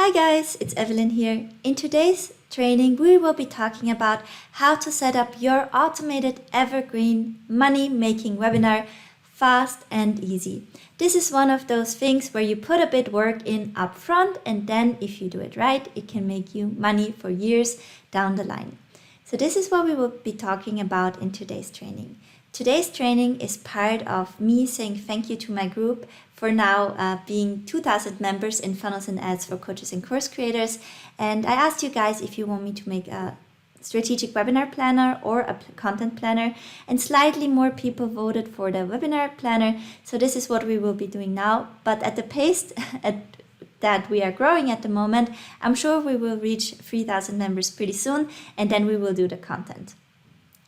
Hi guys, it's Evelyn here. In today's training, we will be talking about how to set up your automated evergreen money-making webinar fast and easy. This is one of those things where you put a bit work in upfront, and then if you do it right, it can make you money for years down the line. So this is what we will be talking about in today's training. Today's training is part of me saying thank you to my group for now being 2,000 members in Funnels and Ads for Coaches and Course Creators. And I asked you guys if you want me to make a strategic webinar planner or a content planner, and slightly more people voted for the webinar planner. So this is what we will be doing now. But at the pace that we are growing at the moment, I'm sure we will reach 3,000 members pretty soon, and then we will do the content.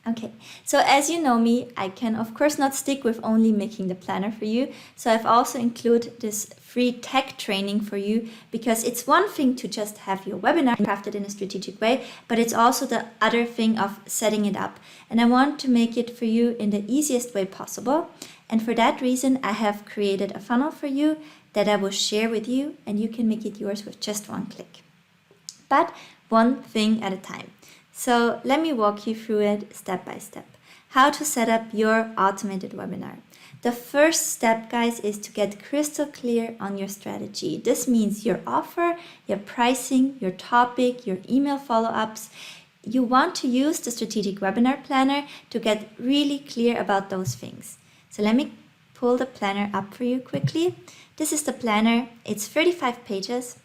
Okay, so as you know me, I can of course not stick with only making the planner for you. So I've also included this free tech training for you, because it's one thing to just have your webinar crafted in a strategic way, but it's also the other thing of setting it up. And I want to make it for you in the easiest way possible. And for that reason, I have created a funnel for you that I will share with you, and you can make it yours with just one click. But one thing at a time. So let me walk you through it step by step. How to set up your automated webinar. The first step, guys, is to get crystal clear on your strategy. This means your offer, your pricing, your topic, your email follow-ups. You want to use the strategic webinar planner to get really clear about those things. So let me pull the planner up for you quickly. This is the planner. It's 35 pages,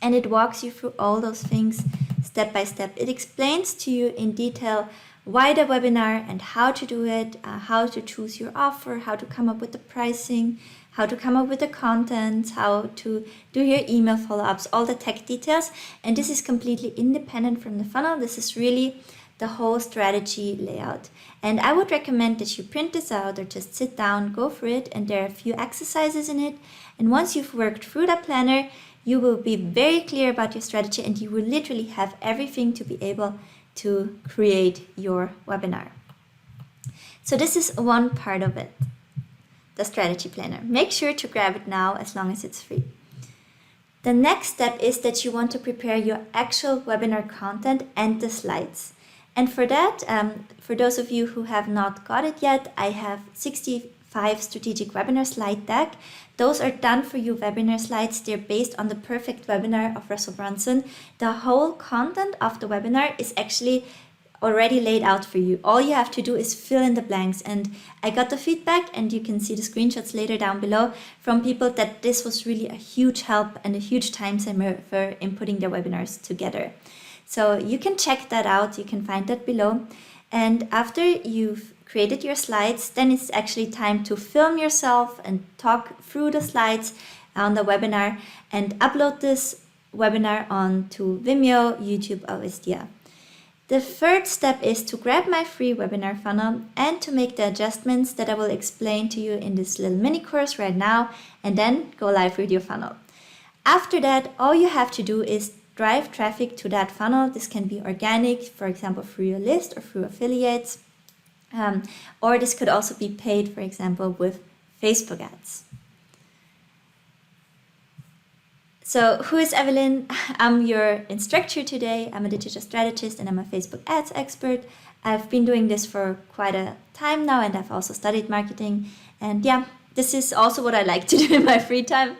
and it walks you through all those things step by step. It explains to you in detail why the webinar and how to do it, how to choose your offer, how to come up with the pricing, how to come up with the content, how to do your email follow-ups, all the tech details. And this is completely independent from the funnel. This is really the whole strategy layout. And I would recommend that you print this out or just sit down, go for it. And there are a few exercises in it. And once you've worked through that planner, you will be very clear about your strategy, and you will literally have everything to be able to create your webinar. So this is one part of it, the strategy planner. Make sure to grab it now as long as it's free. The next step is that you want to prepare your actual webinar content and the slides. And for that, for those of you who have not got it yet, I have 65 strategic webinar slide deck. Those are done for you webinar slides. They're based on the perfect webinar of Russell Brunson. The whole content of the webinar is actually already laid out for you. All you have to do is fill in the blanks. And I got the feedback, and you can see the screenshots later down below, from people that this was really a huge help and a huge time saver in putting their webinars together. So you can check that out. You can find that below. And after you've created your slides, then it's actually time to film yourself and talk through the slides on the webinar and upload this webinar onto Vimeo, YouTube, or Wistia. The third step is to grab my free webinar funnel and to make the adjustments that I will explain to you in this little mini course right now, and then go live with your funnel. After that, all you have to do is drive traffic to that funnel. This can be organic, for example, through your list or through affiliates. Or this could also be paid, for example, with Facebook ads. So who is Evelyn? I'm your instructor today. I'm a digital strategist and I'm a Facebook ads expert. I've been doing this for quite a time now, and I've also studied marketing. And yeah, this is also what I like to do in my free time.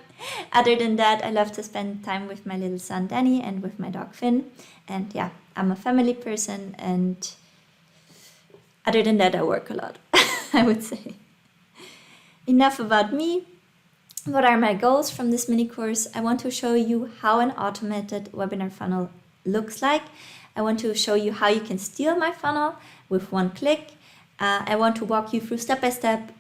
Other than that, I love to spend time with my little son Danny and with my dog Finn. And yeah, I'm a family person, and other than that, I work a lot, I would say. Enough about me. What are my goals from this mini course? I want to show you how an automated webinar funnel looks like. I want to show you how you can steal my funnel with one click. I want to walk you through step by step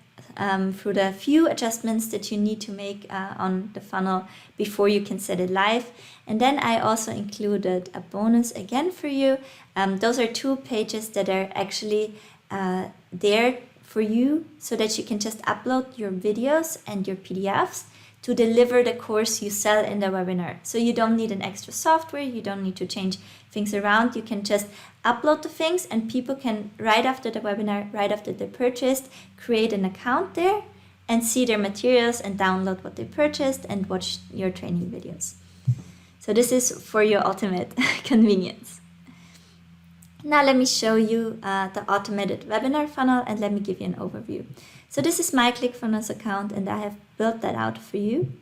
through the few adjustments that you need to make on the funnel before you can set it live. And then I also included a bonus again for you. Those are 2 pages that are actually there for you so that you can just upload your videos and your PDFs to deliver the course you sell in the webinar. So you don't need an extra software, you don't need to change things around. You can just upload the things, and people can, right after the webinar, right after they purchased, create an account there and see their materials and download what they purchased and watch your training videos. So this is for your ultimate convenience. Now let me show you the automated webinar funnel, and let me give you an overview. So this is my ClickFunnels account, and I have built that out for you.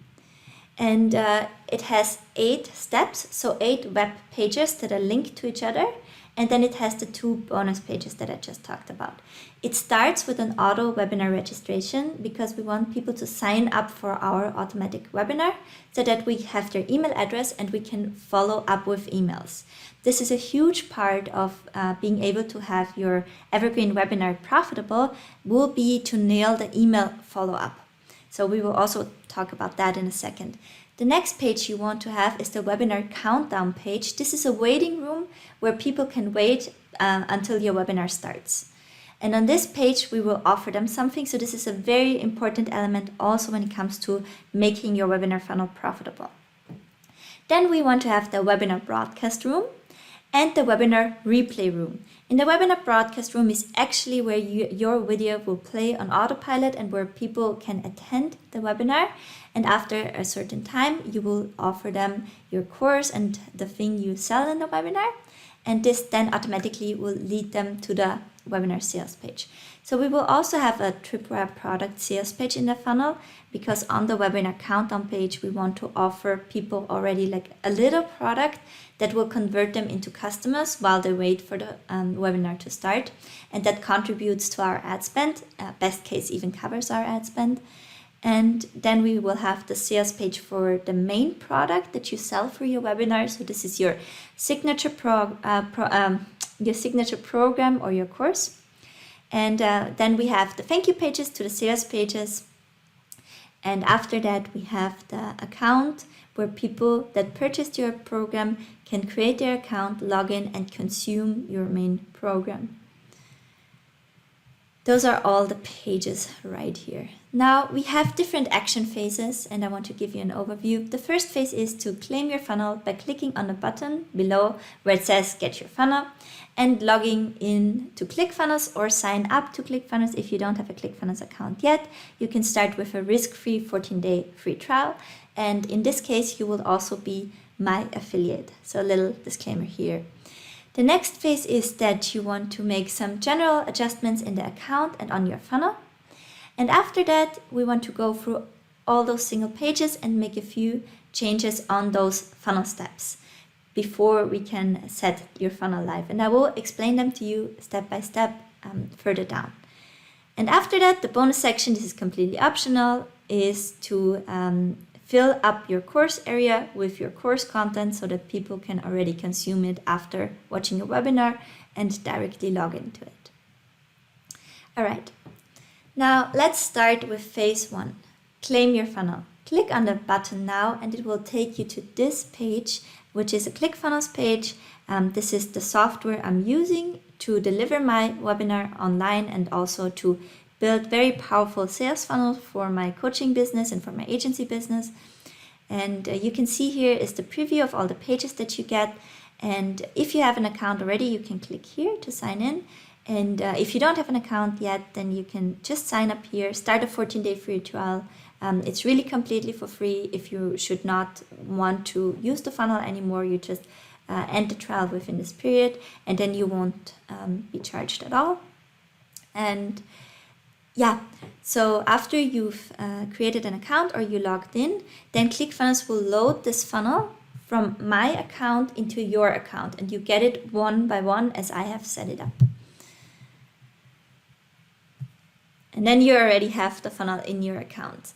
And it has 8 steps, so 8 web pages that are linked to each other. And then it has the 2 bonus pages that I just talked about. It starts with an auto webinar registration because we want people to sign up for our automatic webinar so that we have their email address and we can follow up with emails. This is a huge part of being able to have your Evergreen webinar profitable, will be to nail the email follow-up. So we will also talk about that in a second. The next page you want to have is the webinar countdown page. This is a waiting room where people can wait until your webinar starts. And on this page, we will offer them something. So this is a very important element also when it comes to making your webinar funnel profitable. Then we want to have the webinar broadcast room and the webinar replay room. In the webinar broadcast room is actually where your video will play on autopilot and where people can attend the webinar. And after a certain time, you will offer them your course and the thing you sell in the webinar. And this then automatically will lead them to the webinar sales page. So we will also have a Tripwire product sales page in the funnel, because on the webinar countdown page, we want to offer people already like a little product that will convert them into customers while they wait for the webinar to start. And that contributes to our ad spend, best case even covers our ad spend. And then we will have the sales page for the main product that you sell for your webinar. So this is your signature your signature program or your course. And then we have the thank you pages to the sales pages. And after that, we have the account where people that purchased your program can create their account, log in, and consume your main program. Those are all the pages right here. Now we have different action phases, and I want to give you an overview. The first phase is to claim your funnel by clicking on the button below where it says get your funnel and logging in to ClickFunnels or sign up to ClickFunnels. If you don't have a ClickFunnels account yet, you can start with a risk-free 14-day free trial. And in this case, you will also be my affiliate. So a little disclaimer here. The next phase is that you want to make some general adjustments in the account and on your funnel. And after that, we want to go through all those single pages and make a few changes on those funnel steps before we can set your funnel live. And I will explain them to you step by step further down. And after that, the bonus section, this is completely optional, is to fill up your course area with your course content so that people can already consume it after watching a webinar and directly log into it. All right, now let's start with phase 1, claim your funnel. Click on the button now and it will take you to this page, which is a ClickFunnels page. This is the software I'm using to deliver my webinar online and also to build very powerful sales funnels for my coaching business and for my agency business. And you can see here is the preview of all the pages that you get. And if you have an account already, you can click here to sign in. And if you don't have an account yet, then you can just sign up here, start a 14-day free trial. It's really completely for free. If you should not want to use the funnel anymore, you just end the trial within this period, and then you won't be charged at all. And yeah, so after you've created an account or you logged in, then ClickFunnels will load this funnel from my account into your account, and you get it one by one as I have set it up. And then you already have the funnel in your account.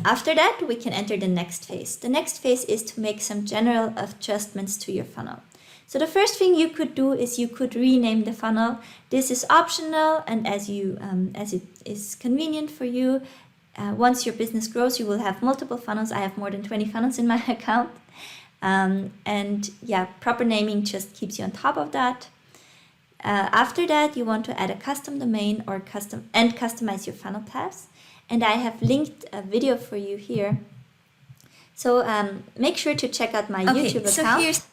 After that, we can enter the next phase. The next phase is to make some general adjustments to your funnel. So the first thing you could do is you could rename the funnel. This is optional, and as it is convenient for you. Once your business grows, you will have multiple funnels. I have more than 20 funnels in my account. And yeah, proper naming just keeps you on top of that. After that, you want to add a custom domain or customize your funnel paths. And I have linked a video for you here. So make sure to check out my YouTube account.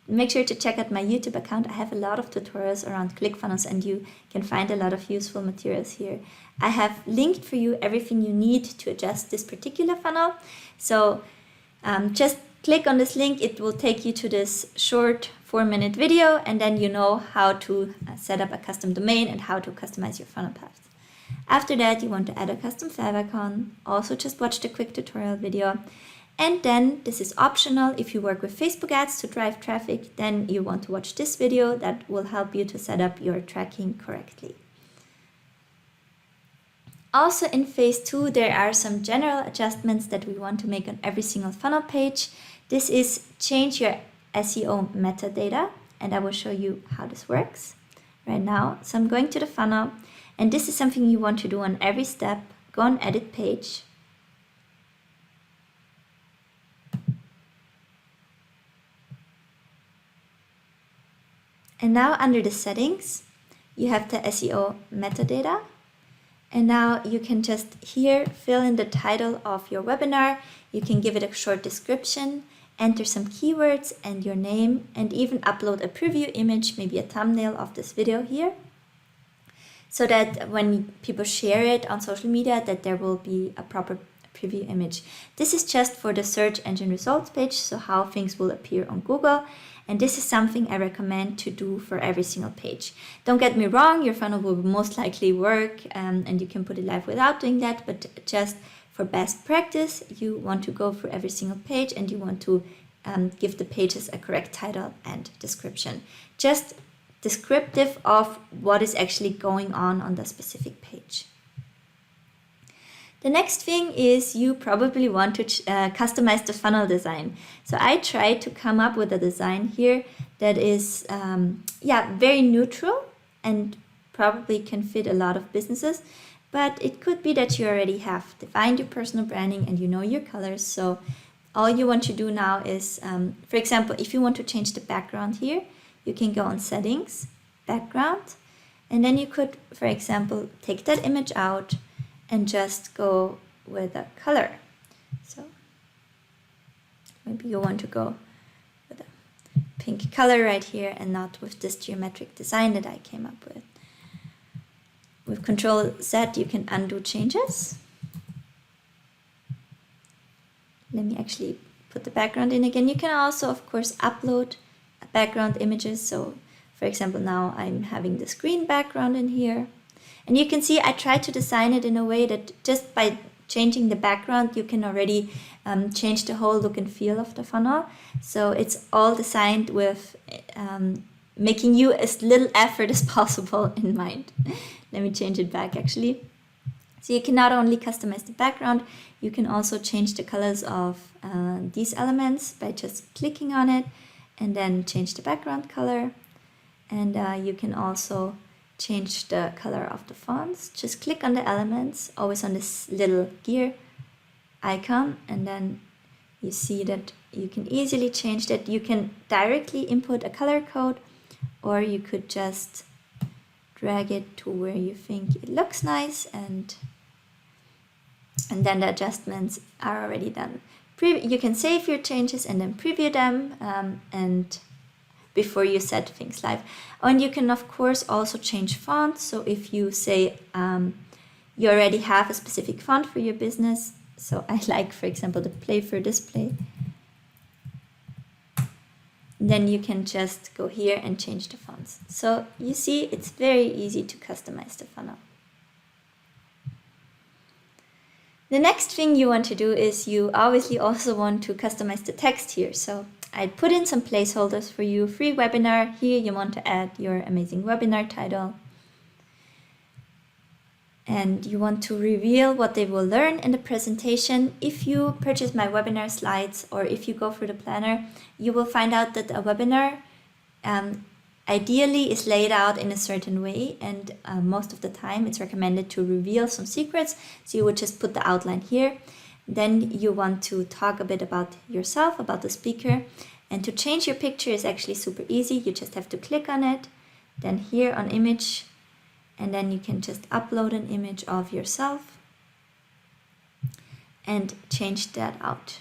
Make sure to check out my YouTube account. I have a lot of tutorials around ClickFunnels and you can find a lot of useful materials here. I have linked for you everything you need to adjust this particular funnel. So just click on this link, it will take you to this short 4-minute video, and then you know how to set up a custom domain and how to customize your funnel paths. After that, you want to add a custom favicon. Also just watch the quick tutorial video. And then this is optional. If you work with Facebook ads to drive traffic, then you want to watch this video that will help you to set up your tracking correctly. Also in phase 2, there are some general adjustments that we want to make on every single funnel page. This is change your SEO metadata, and I will show you how this works right now. So I'm going to the funnel, and this is something you want to do on every step. Go on edit page. And now under the settings, you have the SEO metadata. And now you can just here fill in the title of your webinar. You can give it a short description, enter some keywords and your name, and even upload a preview image, maybe a thumbnail of this video here, so that when people share it on social media, that there will be a proper preview image. This is just for the search engine results page, so how things will appear on Google. And this is something I recommend to do for every single page. Don't get me wrong, your funnel will most likely work and you can put it live without doing that, but just for best practice, you want to go for every single page and you want to give the pages a correct title and description. Just descriptive of what is actually going on the specific page. The next thing is you probably want to customize the funnel design. So I tried to come up with a design here that is very neutral and probably can fit a lot of businesses, but it could be that you already have defined your personal branding and you know your colors. So all you want to do now is, for example, if you want to change the background here, you can go on settings, background, and then you could, for example, take that image out and just go with a color. So maybe you want to go with a pink color right here and not with this geometric design that I came up with. With Control Z, you can undo changes. Let me actually put the background in again. You can also, of course, upload background images. So for example, now I'm having this green background in here. And you can see I tried to design it in a way that just by changing the background, you can already change the whole look and feel of the funnel. So it's all designed with making you as little effort as possible in mind. Let me change it back actually. So you can not only customize the background, you can also change the colors of these elements by just clicking on it and then change the background color. And you can also change the color of the fonts. Just click on the elements, always on this little gear icon, and then you see that you can easily change that. You can directly input a color code, or you could just drag it to where you think it looks nice, and then the adjustments are already done. You can save your changes and then preview them and before you set things live. And you can of course also change fonts. So if you say you already have a specific font for your business, so I like, for example, the Play for Display, then you can just go here and change the fonts. So you see, it's very easy to customize the funnel. The next thing you want to do is you obviously also want to customize the text here. So I put in some placeholders for you. Free webinar. Here you want to add your amazing webinar title. And you want to reveal what they will learn in the presentation. If you purchase my webinar slides or if you go for the planner, you will find out that a webinar ideally is laid out in a certain way, and most of the time it's recommended to reveal some secrets. So you would just put the outline here. Then you want to talk a bit about yourself, about the speaker, and to change your picture is actually super easy. You just have to click on it, then here on image, and then you can just upload an image of yourself and change that out.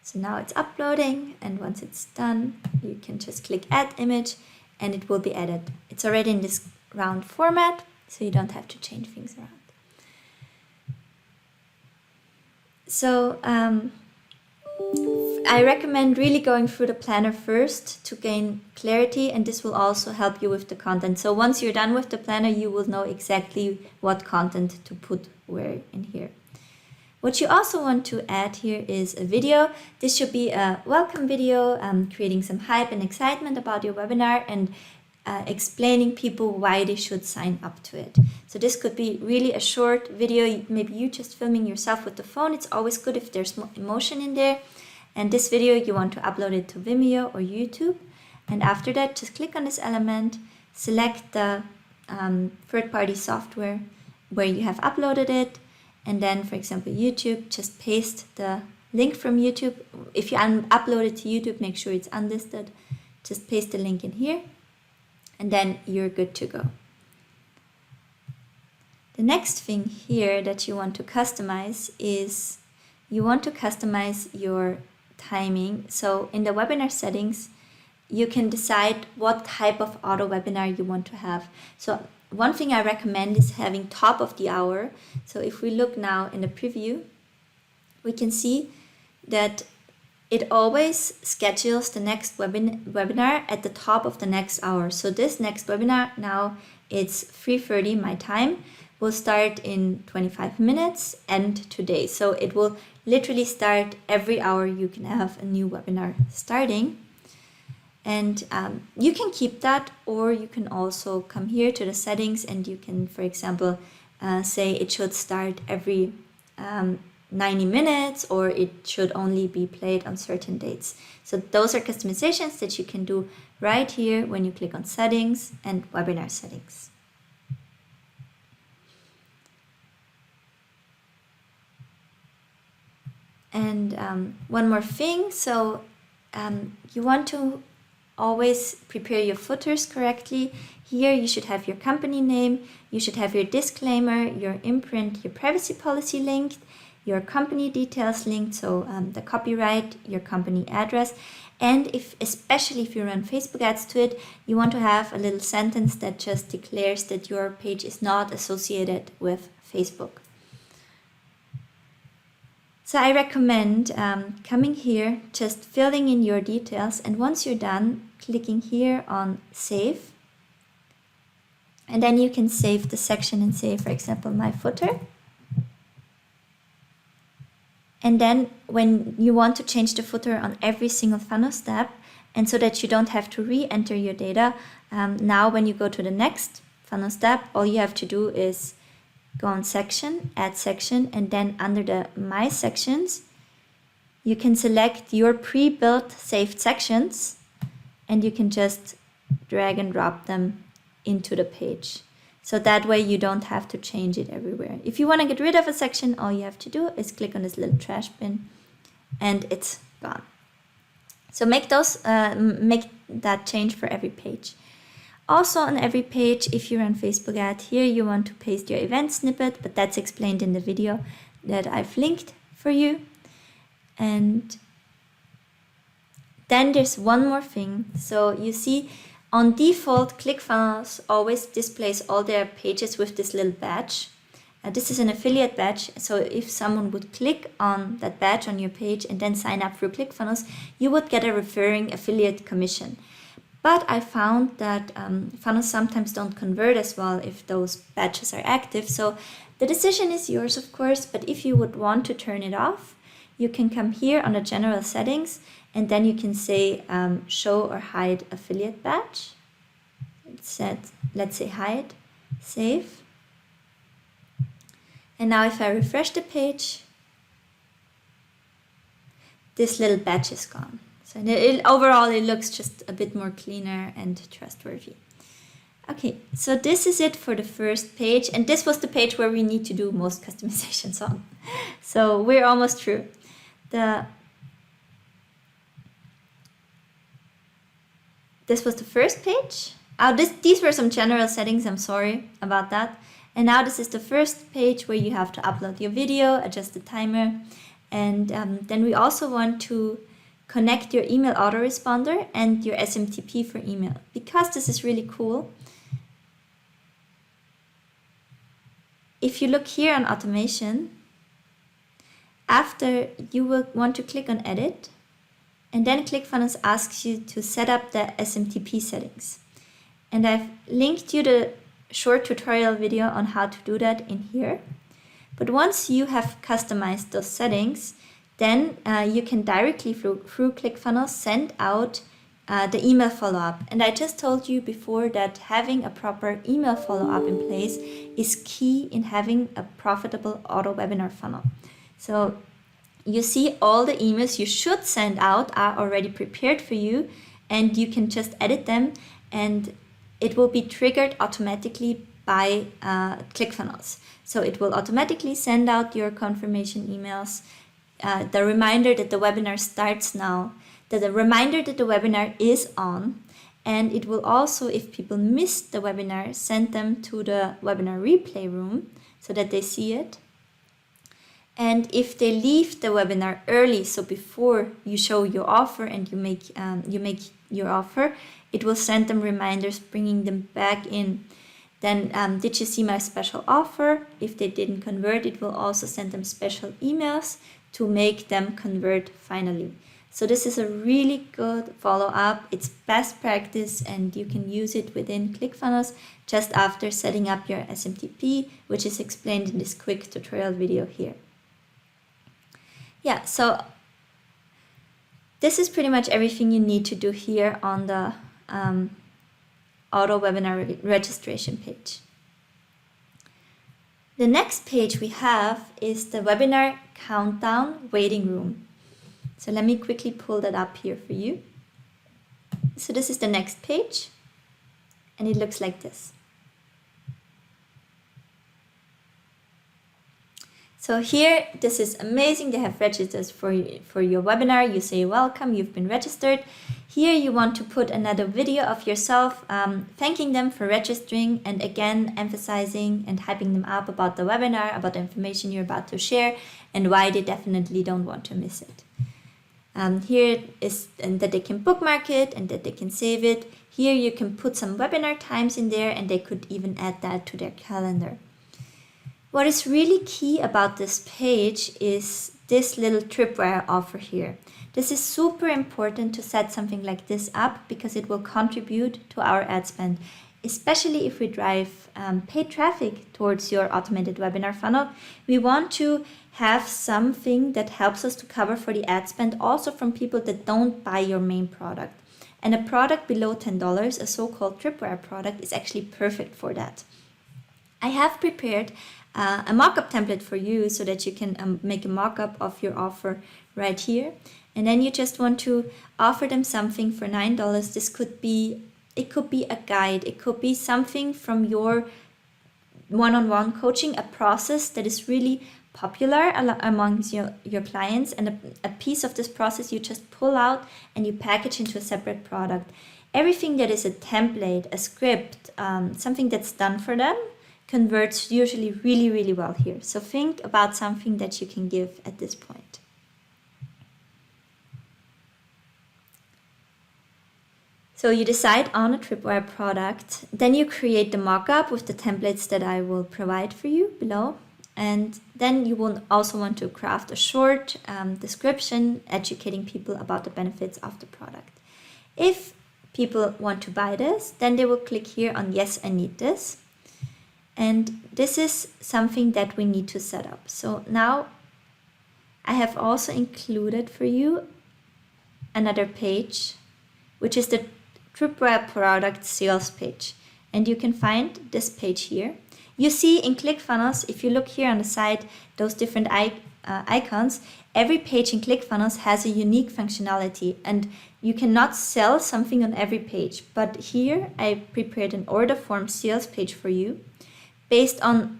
So now it's uploading, and once it's done, you can just click add image and it will be added. It's already in this round format, so you don't have to change things around. So I recommend really going through the planner first to gain clarity, and this will also help you with the content. So once you're done with the planner, you will know exactly what content to put where in here. What you also want to add here is a video. This should be a welcome video, creating some hype and excitement about your webinar and explaining people why they should sign up to it. So this could be really a short video, maybe you just filming yourself with the phone. It's always good if there's emotion in there. And this video, you want to upload it to Vimeo or YouTube. And after that, just click on this element, select the third-party software where you have uploaded it. And then, for example, YouTube, just paste the link from YouTube. If you upload it to YouTube, make sure it's unlisted. Just paste the link in here, and then you're good to go. The next thing here that you want to customize is you want to customize your timing. So in the webinar settings, you can decide what type of auto webinar you want to have. So one thing I recommend is having top of the hour. So if we look now in the preview, we can see that it always schedules the next webinar at the top of the next hour. So this next webinar now, it's 3:30 my time, will start in 25 minutes and today. So it will literally start every hour. You can have a new webinar starting. And you can keep that, or you can also come here to the settings and you can, for example, say it should start every 90 minutes, or it should only be played on certain dates. So those are customizations that you can do right here when you click on settings and webinar settings. And one more thing, so you want to always prepare your footers correctly. Here you should have your company name, you should have your disclaimer, your imprint, your privacy policy linked, your company details linked, so the copyright, your company address, and especially if you run Facebook ads to it, you want to have a little sentence that just declares that your page is not associated with Facebook. So I recommend coming here, just filling in your details, and once you're done, clicking here on save. And then you can save the section and say, for example, my footer. And then when you want to change the footer on every single funnel step, and so that you don't have to re-enter your data, now when you go to the next funnel step, all you have to do is go on section, add section, and then under the my sections, you can select your pre-built saved sections, and you can just drag and drop them into the page. So that way you don't have to change it everywhere. If you want to get rid of a section, all you have to do is click on this little trash bin and it's gone. So make that change for every page. Also on every page, if you run Facebook ad, here you want to paste your event snippet, but that's explained in the video that I've linked for you. And then there's one more thing. So you see, on default, ClickFunnels always displays all their pages with this little badge. This is an affiliate badge, so if someone would click on that badge on your page and then sign up through ClickFunnels, you would get a referring affiliate commission. But I found that funnels sometimes don't convert as well if those badges are active. So the decision is yours, of course, but if you would want to turn it off, you can come here on the general settings, and then you can say show or hide affiliate badge. Let's say hide, save. And now if I refresh the page, this little badge is gone. So overall, it looks just a bit more cleaner and trustworthy. Okay, so this is it for the first page. And this was the page where we need to do most customizations on. So we're almost through. This was the first page. These were some general settings, I'm sorry about that. And now this is the first page where you have to upload your video, adjust the timer. And then we also want to connect your email autoresponder and your SMTP for email. Because this is really cool, if you look here on automation, After, you will want to click on edit, and then ClickFunnels asks you to set up the SMTP settings. And I've linked you the short tutorial video on how to do that in here. But once you have customized those settings, then you can directly through ClickFunnels send out the email follow-up. And I just told you before that having a proper email follow-up in place is key in having a profitable auto webinar funnel. So you see all the emails you should send out are already prepared for you, and you can just edit them, and it will be triggered automatically by ClickFunnels. So it will automatically send out your confirmation emails, the reminder that the webinar starts now, the reminder that the webinar is on, and it will also, if people missed the webinar, send them to the webinar replay room so that they see it. And if they leave the webinar early, so before you show your offer and you make your offer, it will send them reminders bringing them back in. Then, did you see my special offer? If they didn't convert, it will also send them special emails to make them convert finally. So this is a really good follow-up. It's best practice, and you can use it within ClickFunnels just after setting up your SMTP, which is explained in this quick tutorial video here. Yeah, so this is pretty much everything you need to do here on the auto webinar registration page. The next page we have is the webinar countdown waiting room. So let me quickly pull that up here for you. So this is the next page, and it looks like this. So here, this is amazing. They have registered for your webinar. You say welcome, you've been registered. Here you want to put another video of yourself thanking them for registering, and again emphasizing and hyping them up about the webinar, about the information you're about to share, and why they definitely don't want to miss it. Here is and that they can bookmark it and that they can save it. Here you can put some webinar times in there, and they could even add that to their calendar. What is really key about this page is this little Tripwire offer here. This is super important to set something like this up because it will contribute to our ad spend, especially if we drive paid traffic towards your automated webinar funnel. We want to have something that helps us to cover for the ad spend also from people that don't buy your main product. And a product below $10, a so-called Tripwire product, is actually perfect for that. I have prepared a mock-up template for you so that you can make a mock-up of your offer right here. And then you just want to offer them something for $9. This could be, it could be a guide. It could be something from your one-on-one coaching, a process that is really popular amongst your clients, and a piece of this process you just pull out and you package into a separate product. Everything that is a template, a script, something that's done for them, converts usually really, really well here. So think about something that you can give at this point. So you decide on a Tripwire product, then you create the mockup with the templates that I will provide for you below. And then you will also want to craft a short description educating people about the benefits of the product. If people want to buy this, then they will click here on yes, I need this. And this is something that we need to set up. So now I have also included for you another page, which is the Tripwire product sales page. And you can find this page here. You see in ClickFunnels, if you look here on the side, those different icons, every page in ClickFunnels has a unique functionality, and you cannot sell something on every page. But here I prepared an order form sales page for you, based on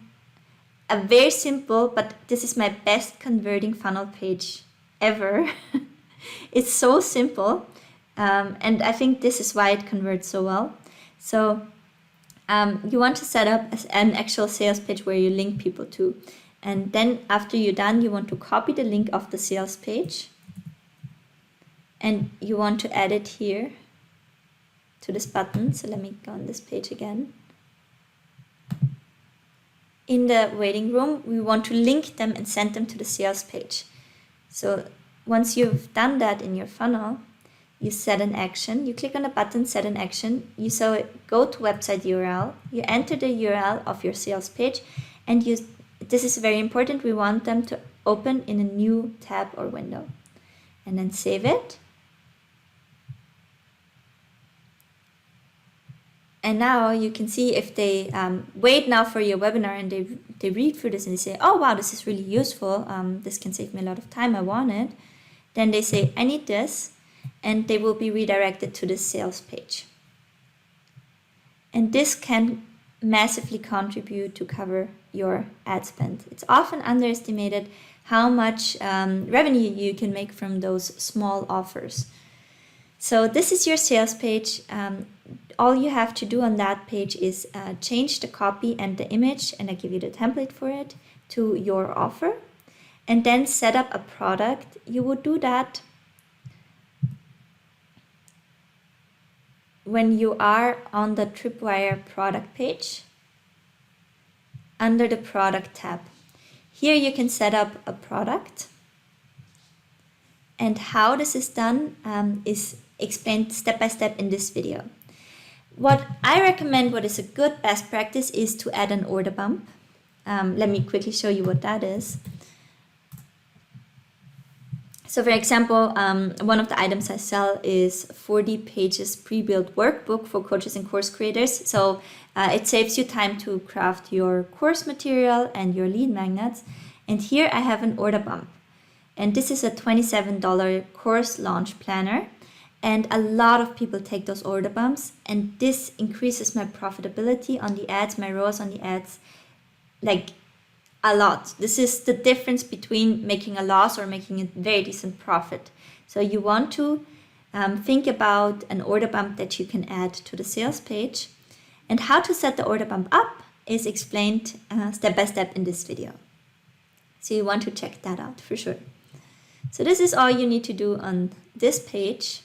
a very simple, but this is my best converting funnel page ever. It's so simple, and I think this is why it converts so well. So you want to set up an actual sales page where you link people to. And then after you're done, you want to copy the link of the sales page. And you want to add it here to this button. So let me go on this page again. In the waiting room, we want to link them and send them to the sales page. So once you've done that in your funnel, you set an action, you click on the button, set an action, you go to website URL, you enter the URL of your sales page, and this is very important, we want them to open in a new tab or window. And then save it. And now you can see if they wait now for your webinar and they read through this and they say, oh wow, this is really useful, this can save me a lot of time, I want it. Then they say, I need this, and they will be redirected to the sales page. And this can massively contribute to cover your ad spend. It's often underestimated how much revenue you can make from those small offers. So this is your sales page. All you have to do on that page is change the copy and the image, and I give you the template for it, to your offer, and then set up a product. You would do that when you are on the Tripwire product page under the product tab. Here you can set up a product, and how this is done is explained step by step in this video. What I recommend, what is a good best practice, is to add an order bump. Let me quickly show you what that is. So for example, one of the items I sell is 40 pages pre-built workbook for coaches and course creators. So it saves you time to craft your course material and your lead magnets. And here I have an order bump. And this is a $27 course launch planner. And a lot of people take those order bumps, and this increases my profitability on the ads, my ROAS on the ads, like a lot. This is the difference between making a loss or making a very decent profit. So you want to think about an order bump that you can add to the sales page, and how to set the order bump up is explained step by step in this video. So you want to check that out for sure. So this is all you need to do on this page.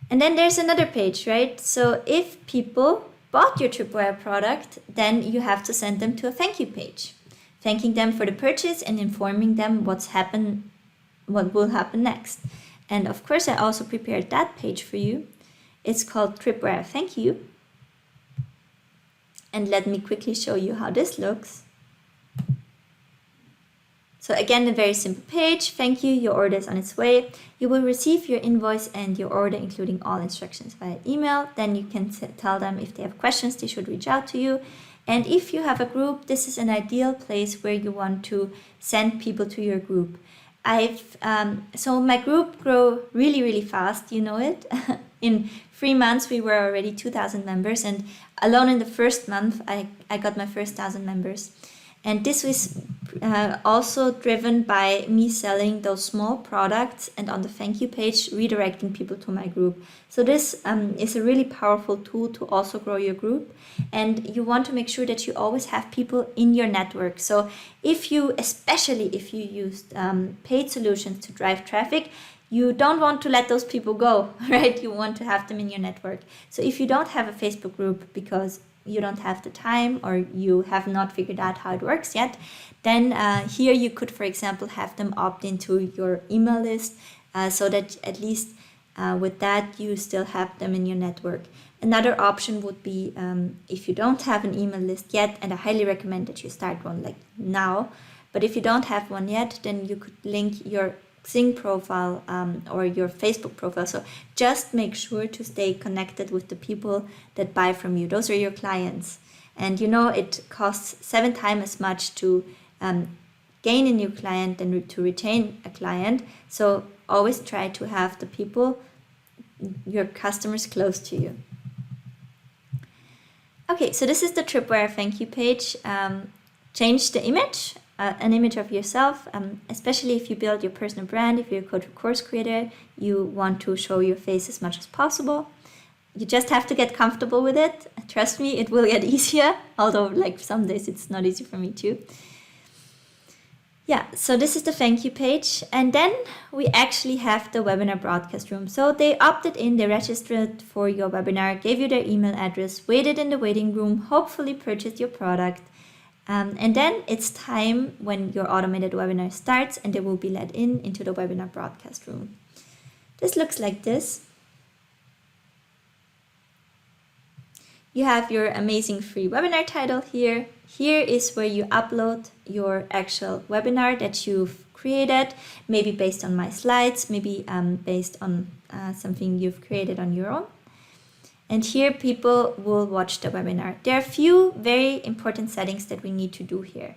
And then there's another page, right? So if people bought your Tripwire product, then you have to send them to a thank you page, thanking them for the purchase and informing them what will happen next. And of course, I also prepared that page for you. It's called Tripwire Thank You. And let me quickly show you how this looks. So again, a very simple page. Thank you, your order is on its way. You will receive your invoice and your order, including all instructions, via email. Then you can tell them if they have questions, they should reach out to you. And if you have a group, this is an ideal place where you want to send people to your group. So my group grew really, really fast, you know it. In 3 months, we were already 2,000 members. And alone in the first month, I got my first 1,000 members. And this was also driven by me selling those small products, and on the thank you page, redirecting people to my group. So this is a really powerful tool to also grow your group. And you want to make sure that you always have people in your network. So especially if you used paid solutions to drive traffic, you don't want to let those people go, right? You want to have them in your network. So if you don't have a Facebook group because you don't have the time or you have not figured out how it works yet, then here you could, for example, have them opt into your email list so that at least with that you still have them in your network. Another option would be if you don't have an email list yet, and I highly recommend that you start one like now, but if you don't have one yet, then you could link your Xing profile or your Facebook profile. So just make sure to stay connected with the people that buy from you. Those are your clients. And you know it costs 7 times as much to gain a new client than to retain a client. So always try to have the people, your customers, close to you. Okay, so this is the Tripwire thank you page. Change the image. An image of yourself, especially if you build your personal brand. If you're a coach or course creator, you want to show your face as much as possible. You just have to get comfortable with it. Trust me, it will get easier, although like some days it's not easy for me too. Yeah, so this is the thank you page. And then we actually have the webinar broadcast room. So they opted in, they registered for your webinar, gave you their email address, waited in the waiting room, hopefully purchased your product, And then it's time when your automated webinar starts, and they will be let into the webinar broadcast room. This looks like this. You have your amazing free webinar title here. Here is where you upload your actual webinar that you've created, maybe based on my slides, maybe based on something you've created on your own. And here people will watch the webinar. There are a few very important settings that we need to do here.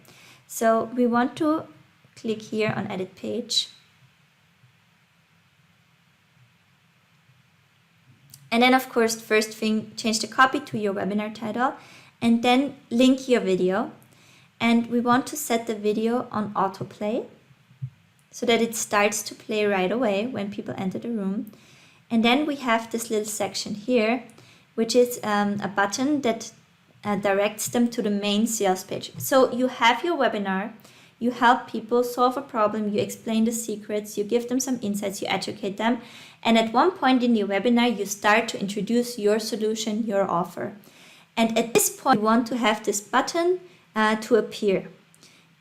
So we want to click here on Edit Page. And then, of course, the first thing, change the copy to your webinar title, and then link your video. And we want to set the video on autoplay so that it starts to play right away when people enter the room. And then we have this little section here, which is a button that directs them to the main sales page. So you have your webinar, you help people solve a problem, you explain the secrets, you give them some insights, you educate them. And at one point in your webinar, you start to introduce your solution, your offer. And at this point, you want to have this button to appear.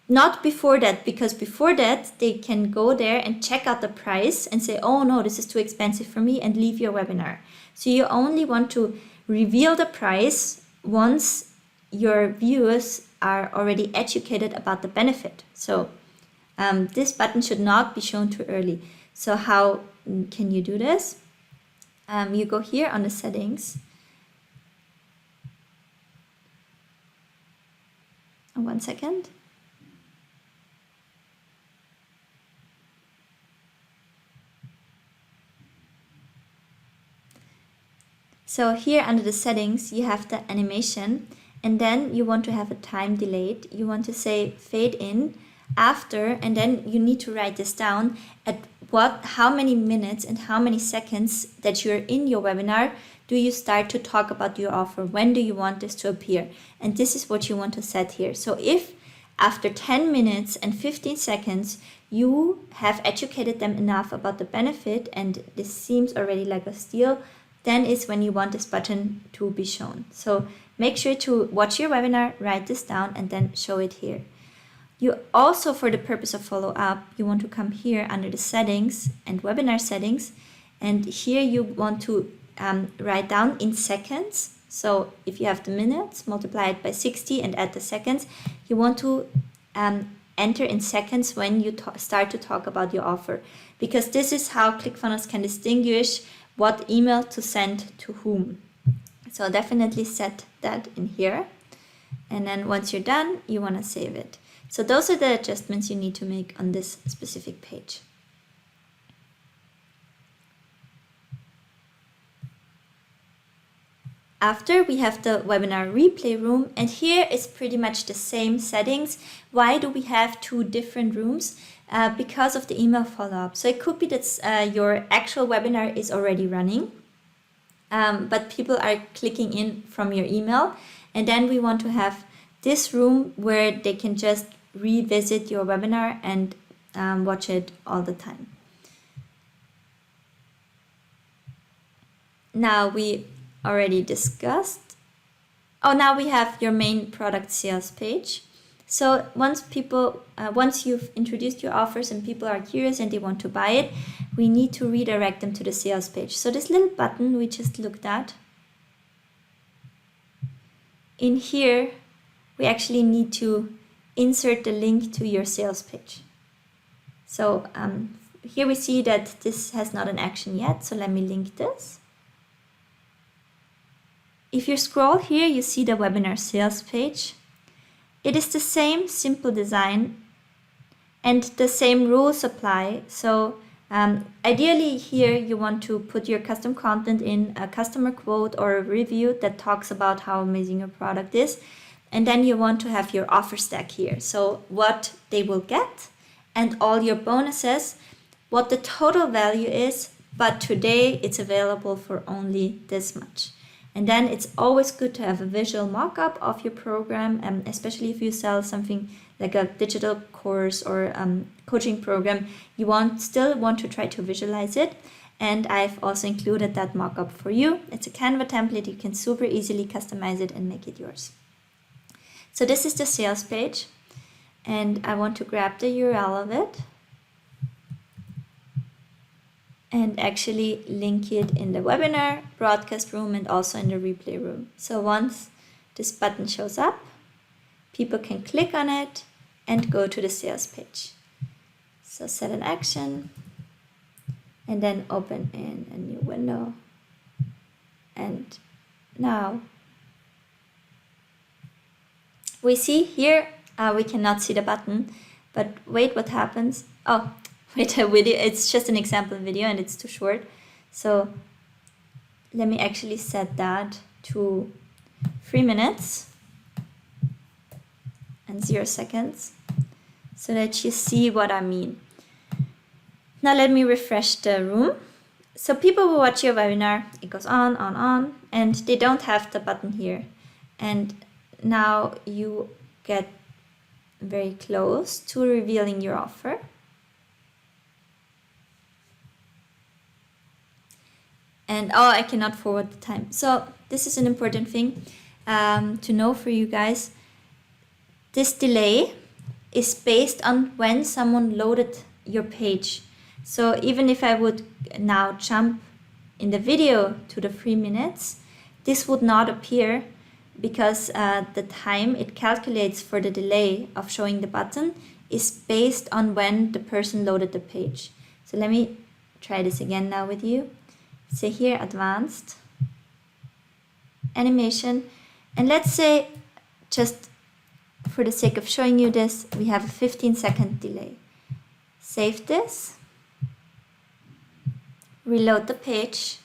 Not before that, because before that, they can go there and check out the price and say, oh no, this is too expensive for me, and leave your webinar. So you only want to reveal the price once your viewers are already educated about the benefit. So this button should not be shown too early. So how can you do this? You go here on the settings. One second. So here under the settings, you have the animation, and then you want to have a time delayed. You want to say fade in, after, and then you need to write this down at how many minutes and how many seconds that you're in your webinar do you start to talk about your offer. When do you want this to appear? And this is what you want to set here. So if after 10 minutes and 15 seconds, you have educated them enough about the benefit and this seems already like a steal, then is when you want this button to be shown. So make sure to watch your webinar, write this down, and then show it here. You also, for the purpose of follow-up, you want to come here under the settings and webinar settings, and here you want to write down in seconds. So if you have the minutes, multiply it by 60 and add the seconds. You want to enter in seconds when you start to talk about your offer, because this is how ClickFunnels can distinguish what email to send to whom. So definitely set that in here. And then once you're done, you want to save it. So those are the adjustments you need to make on this specific page. After, we have the webinar replay room, and here is pretty much the same settings. Why do we have two different rooms? Because of the email follow-up. So it could be that your actual webinar is already running, but people are clicking in from your email, and then we want to have this room where they can just revisit your webinar and watch it all the time. Now we already discussed. Oh, now we have your main product sales page. So once you've introduced your offers and people are curious and they want to buy it, we need to redirect them to the sales page. So this little button we just looked at, in here, we actually need to insert the link to your sales page. So here we see that this has not an action yet. So let me link this. If you scroll here, you see the webinar sales page. It is the same simple design and the same rules apply. So ideally here you want to put your custom content in, a customer quote or a review that talks about how amazing your product is. And then you want to have your offer stack here. So what they will get and all your bonuses, what the total value is, but today it's available for only this much. And then it's always good to have a visual mock-up of your program, especially if you sell something like a digital course or coaching program. You still want to try to visualize it. And I've also included that mock-up for you. It's a Canva template. You can super easily customize it and make it yours. So this is the sales page, and I want to grab the URL of it and actually link it in the webinar, broadcast room, and also in the replay room. So once this button shows up, people can click on it and go to the sales page. So set an action and then open in a new window. And now we see here, we cannot see the button, but wait, what happens? Oh, wait, a video, it's just an example video and it's too short. So let me actually set that to 3 minutes and 0 seconds so that you see what I mean. Now let me refresh the room. So people will watch your webinar, it goes on, and they don't have the button here. And now you get very close to revealing your offer. And oh, I cannot forward the time. So this is an important thing to know for you guys. This delay is based on when someone loaded your page. So even if I would now jump in the video to the 3 minutes, this would not appear because the time it calculates for the delay of showing the button is based on when the person loaded the page. So let me try this again now with you. Say here, advanced, animation, and let's say, just for the sake of showing you this, we have a 15-second delay. Save this, reload the page.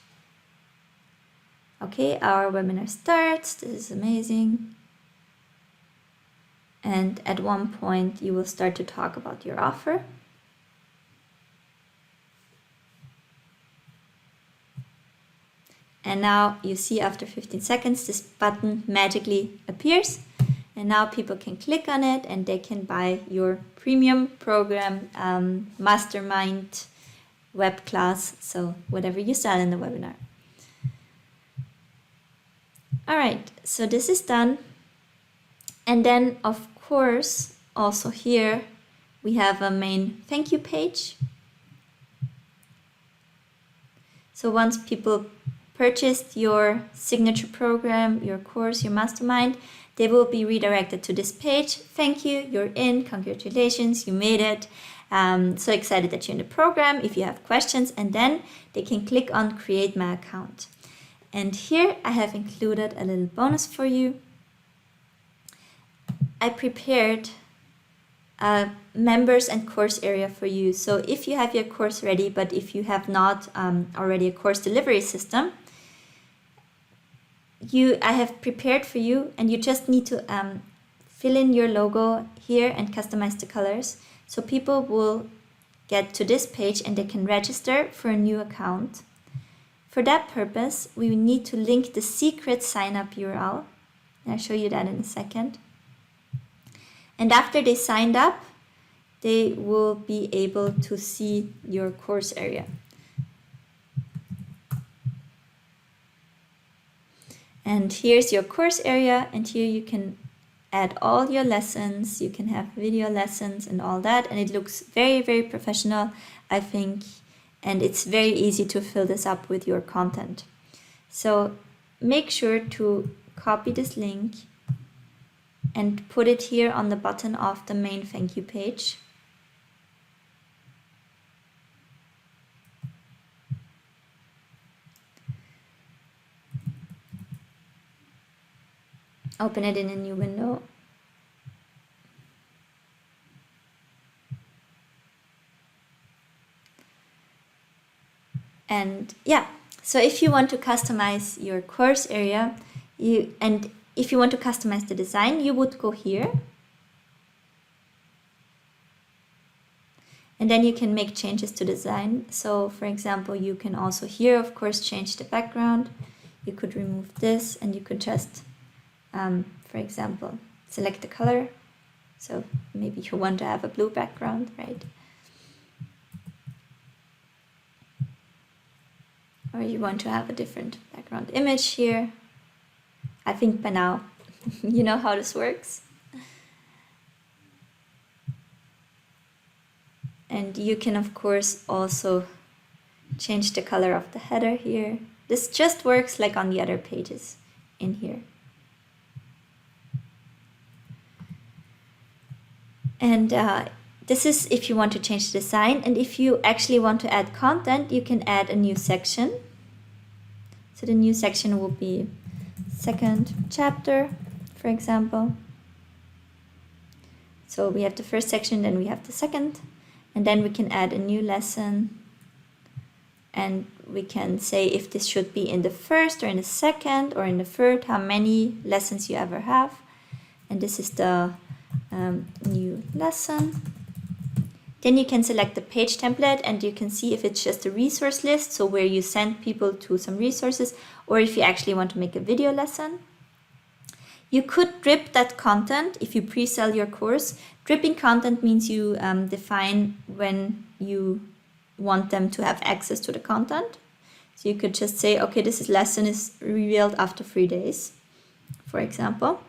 Okay, our webinar starts. This is amazing. And at one point, you will start to talk about your offer. And now you see after 15 seconds, this button magically appears. And now people can click on it and they can buy your premium program, mastermind, web class, so whatever you sell in the webinar. All right, so this is done. And then of course, also here, we have a main thank you page. So once people purchased your signature program, your course, your mastermind, they will be redirected to this page. Thank you, you're in, congratulations, you made it. So excited that you're in the program. If you have questions, and then they can click on create my account. And here I have included a little bonus for you. I prepared a members and course area for you. So if you have your course ready, but if you have not already a course delivery system, I have prepared for you, and you just need to fill in your logo here and customize the colors. So people will get to this page and they can register for a new account. For that purpose, we need to link the secret sign-up URL. I'll show you that in a second. And after they signed up, they will be able to see your course area. And here's your course area, and here you can add all your lessons. You can have video lessons and all that, and it looks very, very professional, I think, and it's very easy to fill this up with your content. So make sure to copy this link and put it here on the bottom of the main thank you page. Open it in a new window. And yeah, so if you want to customize your course area, if you want to customize the design, you would go here. And then you can make changes to design. So for example, you can also here, of course, change the background. You could remove this, and you could just, for example, select the color. So maybe you want to have a blue background, right? Or you want to have a different background image here. I think by now you know how this works. And you can, of course, also change the color of the header here. This just works like on the other pages in here. And this is if you want to change the design. And if you actually want to add content, you can add a new section. So the new section will be second chapter, for example. So we have the first section, then we have the second, and then we can add a new lesson. And we can say if this should be in the first or in the second or in the third, how many lessons you ever have. And this is the new lesson. Then you can select the page template and you can see if it's just a resource list, so where you send people to some resources, or if you actually want to make a video lesson. You could drip that content if you pre-sell your course. Dripping content means you define when you want them to have access to the content. So you could just say, okay, this lesson is revealed after 3 days, for example.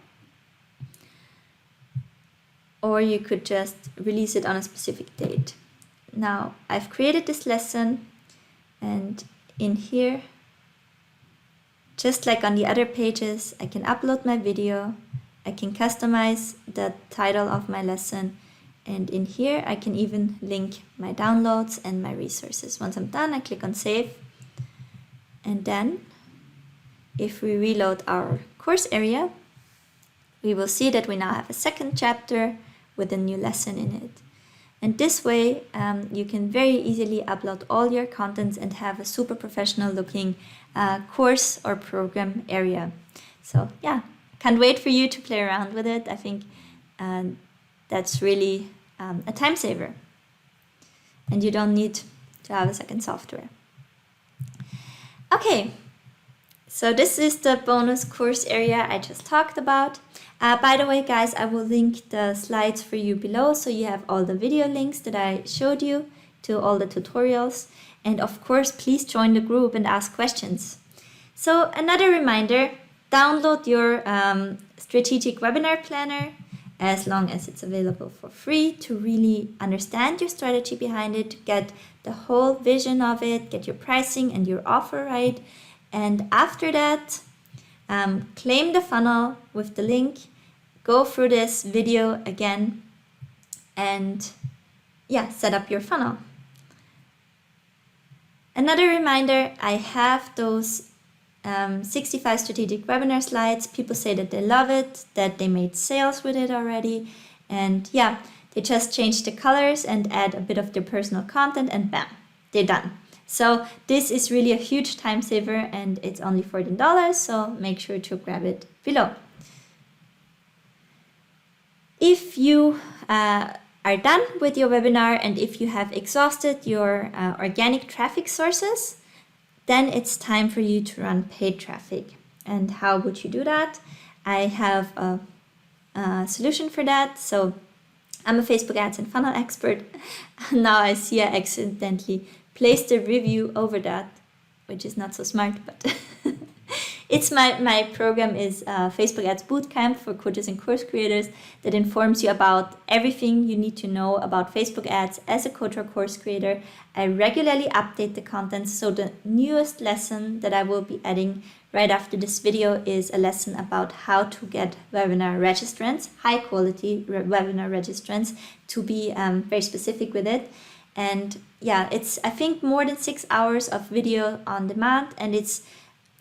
Or you could just release it on a specific date. Now, I've created this lesson, and in here, just like on the other pages, I can upload my video, I can customize the title of my lesson, and in here I can even link my downloads and my resources. Once I'm done, I click on save, and then if we reload our course area, we will see that we now have a second chapter with a new lesson in it. And this way you can very easily upload all your contents and have a super professional looking course or program area. So yeah, can't wait for you to play around with it. I think that's really a time saver, and you don't need to have a second software. Okay, so this is the bonus course area I just talked about. By the way, guys, I will link the slides for you below, so you have all the video links that I showed you to all the tutorials. And of course, please join the group and ask questions. So another reminder, download your strategic webinar planner, as long as it's available for free, to really understand your strategy behind it, get the whole vision of it, get your pricing and your offer right. And after that, claim the funnel with the link, go through this video again, and yeah, set up your funnel. Another reminder, I have those 65 strategic webinar slides. People say that they love it, that they made sales with it already, and yeah, they just change the colors and add a bit of their personal content, and bam, they're done. So this is really a huge time saver, and it's only $14, so make sure to grab it below. If you are done with your webinar and if you have exhausted your organic traffic sources, then it's time for you to run paid traffic. And how would you do that? I have a solution for that. So I'm a Facebook ads and funnel expert. Now I see I accidentally placed a review over that, which is not so smart, but it's my program is Facebook Ads Bootcamp for coaches and course creators that informs you about everything you need to know about Facebook ads as a coach or course creator. I regularly update the content, so the newest lesson that I will be adding right after this video is a lesson about how to get webinar registrants, high quality webinar registrants, to be very specific with it. And yeah, it's I think more than 6 hours of video on demand, and it's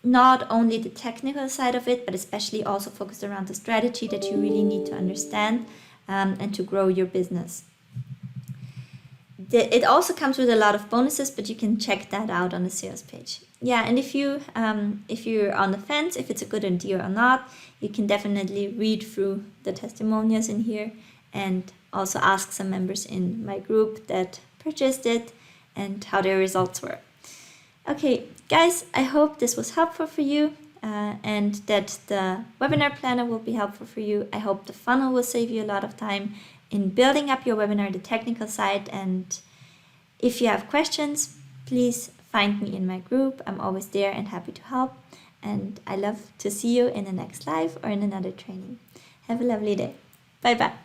not only the technical side of it, but especially also focused around the strategy that you really need to understand and to grow your business. It also comes with a lot of bonuses, but you can check that out on the sales page. Yeah, and if you're on the fence, if it's a good idea or not, you can definitely read through the testimonials in here and also ask some members in my group that purchased it and how their results were. Okay, guys, I hope this was helpful for you and that the webinar planner will be helpful for you. I hope the funnel will save you a lot of time in building up your webinar, the technical side. And if you have questions, please find me in my group. I'm always there and happy to help. And I love to see you in the next live or in another training. Have a lovely day. Bye-bye.